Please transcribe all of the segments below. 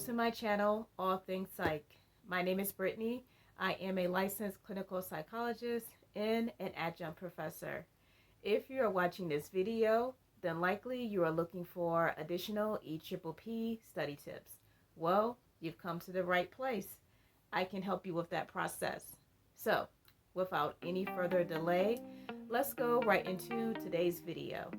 to my channel, All Things Psych. My name is Brittany. I am a licensed clinical psychologist and an adjunct professor. If you are watching this video, then likely you are looking for additional EPPP study tips. Well, you've come to the right place. I can help you with that process. So, without any further delay, let's go right into today's video.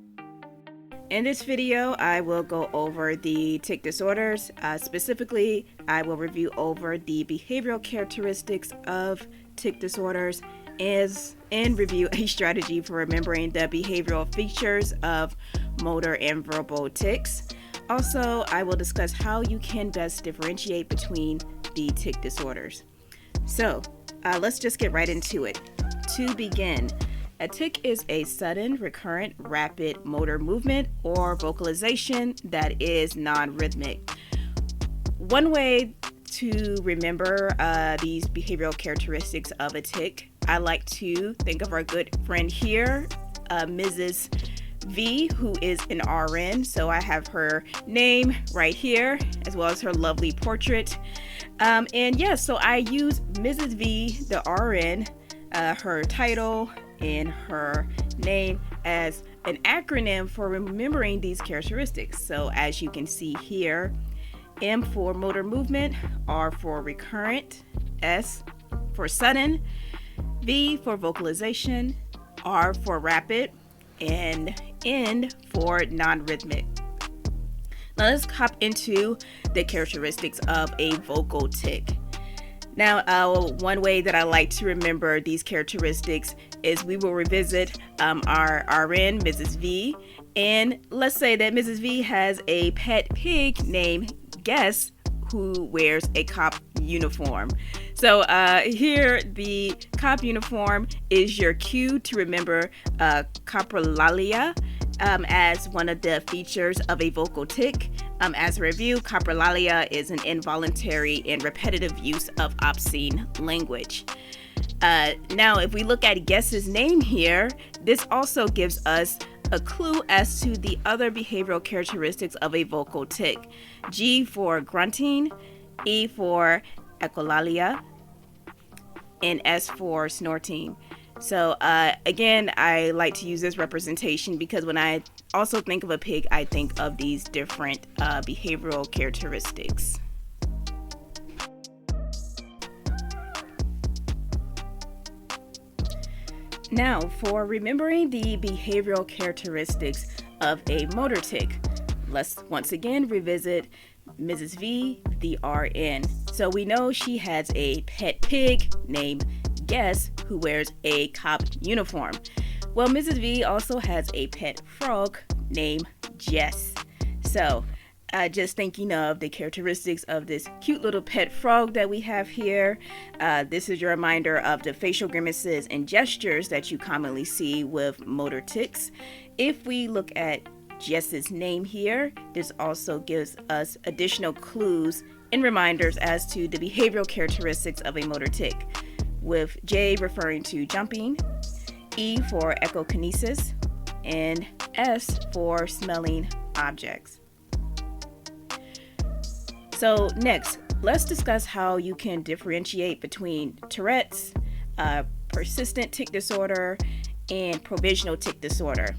In this video, I will go over the tic disorders. Specifically, I will review over the behavioral characteristics of tic disorders and review a strategy for remembering the behavioral features of motor and verbal tics. Also, I will discuss how you can best differentiate between the tic disorders. So, let's just get right into it. To begin, a tic is a sudden, recurrent, rapid motor movement or vocalization that is non-rhythmic. One way to remember these behavioral characteristics of a tic, I like to think of our good friend here, Mrs. V, who is an RN. So I have her name right here, as well as her lovely portrait. So I use Mrs. V, the RN, her title, in her name as an acronym for remembering these characteristics. So as you can see here, M for motor movement, R for recurrent, S for sudden, V for vocalization, R for rapid, and N for non-rhythmic. Now let's hop into the characteristics of a vocal tic. Now, one way that I like to remember these characteristics is we will revisit our RN, Mrs. V, and let's say that Mrs. V has a pet pig named Guess, who wears a cop uniform. So here, the cop uniform is your cue to remember coprolalia as one of the features of a vocal tic. As a review, coprolalia is an involuntary and repetitive use of obscene language. Now, if we look at Guess's name here, this also gives us a clue as to the other behavioral characteristics of a vocal tic. G for grunting, E for echolalia, and S for snorting. So again, I like to use this representation because when I also think of a pig, I think of these different behavioral characteristics. Now, for remembering the behavioral characteristics of a motor tic, let's once again revisit Mrs. V, the RN. So we know she has a pet pig named Guess, who wears a cop uniform. Well, Mrs. V also has a pet frog named Jess. So just thinking of the characteristics of this cute little pet frog that we have here, this is your reminder of the facial grimaces and gestures that you commonly see with motor tics. If we look at Jess's name here, this also gives us additional clues and reminders as to the behavioral characteristics of a motor tic, with J referring to jumping, E for echokinesis, and S for smelling objects. So next, let's discuss how you can differentiate between Tourette's, persistent tic disorder, and provisional tic disorder.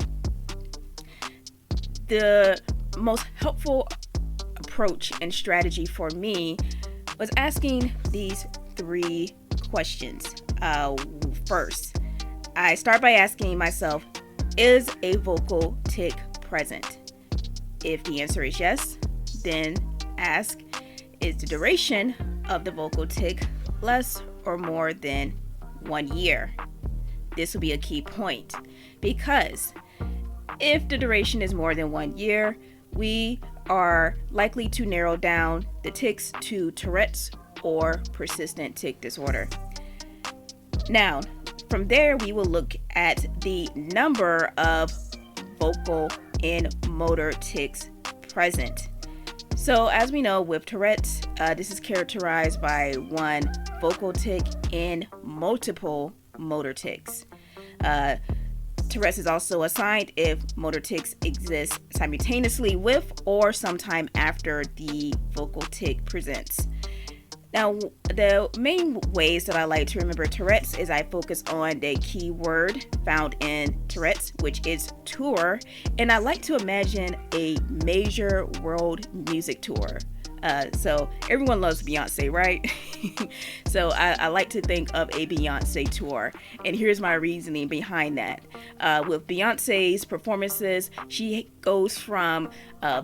The most helpful approach and strategy for me was asking these three questions. First, I start by asking myself, is a vocal tic present? If the answer is yes, then ask, is the duration of the vocal tic less or more than 1 year? This will be a key point because if the duration is more than 1 year, we are likely to narrow down the tics to Tourette's or persistent tic disorder. Now, from there, we will look at the number of vocal and motor tics present. So as we know, with Tourette's, this is characterized by one vocal tic and multiple motor tics. Tourette's is also assigned if motor tics exist simultaneously with or sometime after the vocal tic presents. Now, the main ways that I like to remember Tourette's is I focus on the key word found in Tourette's, which is tour, and I like to imagine a major world music tour. So everyone loves Beyonce, right? So I like to think of a Beyonce tour, and here's my reasoning behind that. With Beyonce's performances, she goes from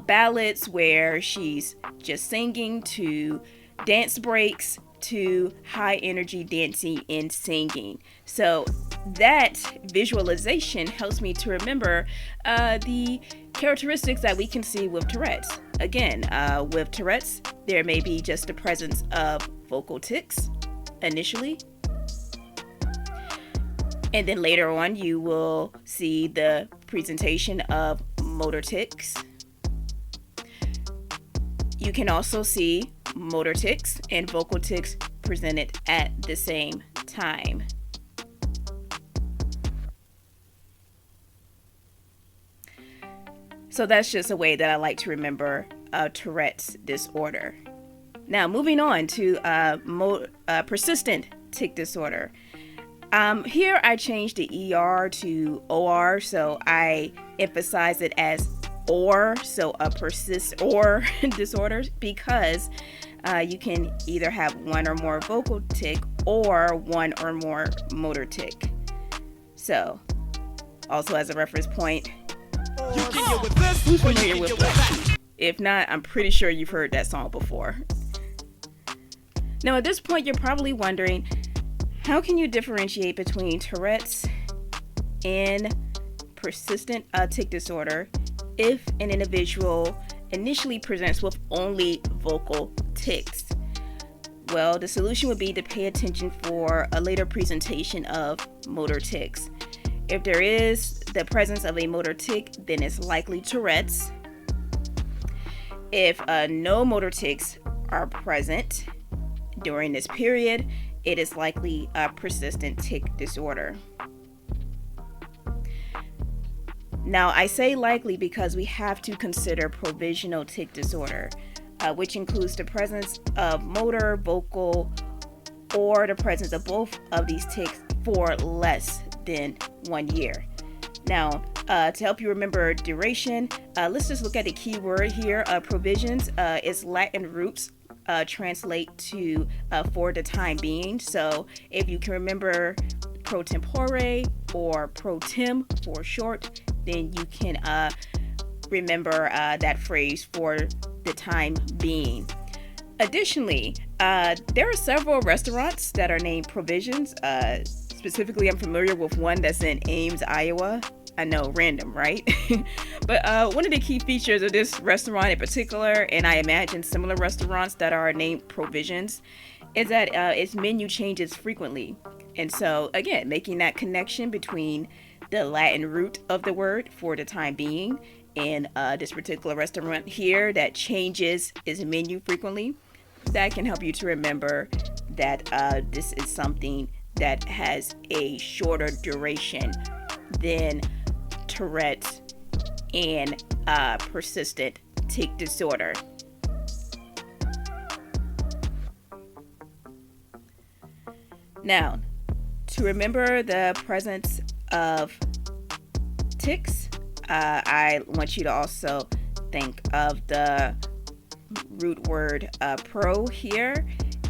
ballads where she's just singing to dance breaks to high energy dancing and singing. So that visualization helps me to remember the characteristics that we can see with Tourette's. Again, with Tourette's, there may be just the presence of vocal tics initially, and then later on you will see the presentation of motor tics. You can also see motor tics and vocal tics presented at the same time. So that's just a way that I like to remember Tourette's disorder. Now, moving on to persistent tic disorder. Here I changed the ER to OR, so I emphasize it as OR, so a persist or disorders, because you can either have one or more vocal tic or one or more motor tic. So, also as a reference point, who's familiar with that? If not, I'm pretty sure you've heard that song before. Now, at this point, you're probably wondering, how can you differentiate between Tourette's and persistent tic disorder if an individual initially presents with only vocal tics? Well, the solution would be to pay attention for a later presentation of motor tics. If there is the presence of a motor tic, then it's likely Tourette's. If no motor tics are present during this period, it is likely a persistent tic disorder. Now, I say likely because we have to consider provisional tic disorder, which includes the presence of motor, vocal, or the presence of both of these tics for less than 1 year. Now, to help you remember duration, let's just look at the key word here. Provisions, its Latin roots translate to for the time being. So if you can remember pro tempore or pro tem for short, then you can remember that phrase for the time being. Additionally, there are several restaurants that are named Provisions. Specifically, I'm familiar with one that's in Ames, Iowa. I know, random, right? But one of the key features of this restaurant in particular, and I imagine similar restaurants that are named Provisions, is that its menu changes frequently. And so, again, making that connection between the Latin root of the word for the time being and this particular restaurant here that changes its menu frequently, that can help you to remember that this is something that has a shorter duration than Tourette and persistent tic disorder. Now, to remember the presence of tics, I want you to also think of the root word pro here.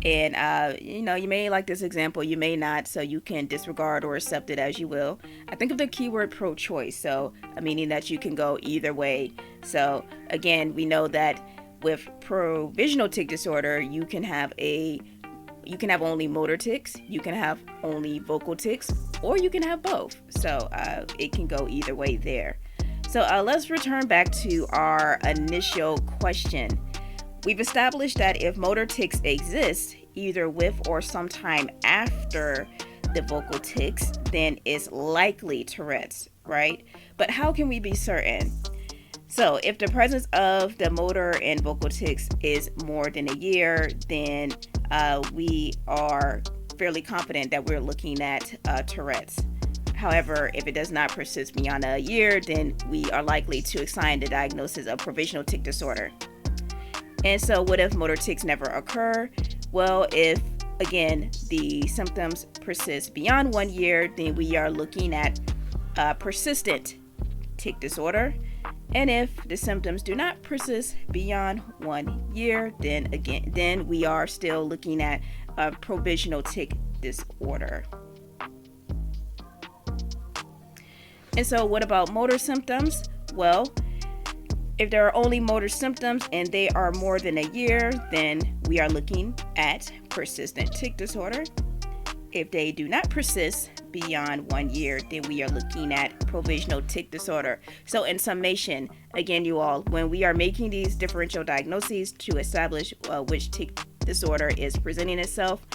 And, you may like this example, you may not, so you can disregard or accept it as you will. I think of the keyword pro-choice, so meaning that you can go either way. So, again, we know that with provisional tic disorder, you can have only motor tics, you can have only vocal tics, or you can have both. So, it can go either way there. So, let's return back to our initial question. We've established that if motor tics exist, either with or sometime after the vocal tics, then it's likely Tourette's, right? But how can we be certain? So if the presence of the motor and vocal tics is more than a year, then we are fairly confident that we're looking at Tourette's. However, if it does not persist beyond a year, then we are likely to assign the diagnosis of provisional tic disorder. And so what if motor tics never occur? Well, if, again, the symptoms persist beyond 1 year, then we are looking at persistent tic disorder. And if the symptoms do not persist beyond 1 year, then we are still looking at provisional tic disorder. And so what about motor symptoms? Well, if there are only motor symptoms and they are more than a year, then we are looking at persistent tic disorder. If they do not persist beyond 1 year, then we are looking at provisional tic disorder. So in summation, again, you all, when we are making these differential diagnoses to establish which tic disorder is presenting itself,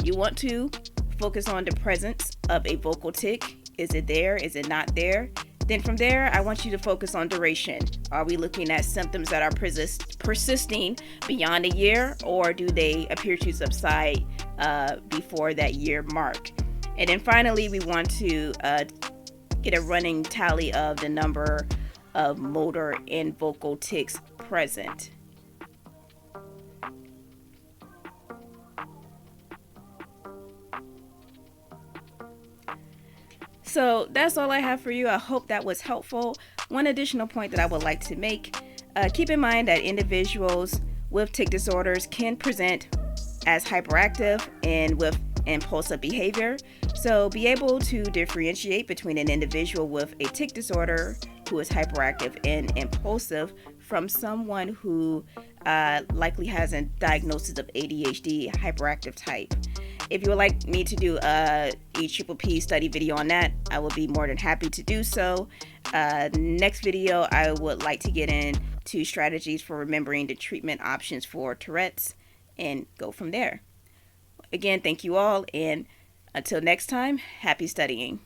you want to focus on the presence of a vocal tic. Is it there? Is it not there? Then from there, I want you to focus on duration. Are we looking at symptoms that are persisting beyond a year, or do they appear to subside before that year mark? And then finally, we want to get a running tally of the number of motor and vocal tics present. So that's all I have for you. I hope that was helpful. One additional point that I would like to make, keep in mind that individuals with tic disorders can present as hyperactive and with impulsive behavior. So be able to differentiate between an individual with a tic disorder who is hyperactive and impulsive from someone who likely has a diagnosis of ADHD hyperactive type. If you would like me to do a EPP study video on that, I will be more than happy to do so. Next video, I would like to get into strategies for remembering the treatment options for Tourette's and go from there. Again, thank you all, and until next time, happy studying.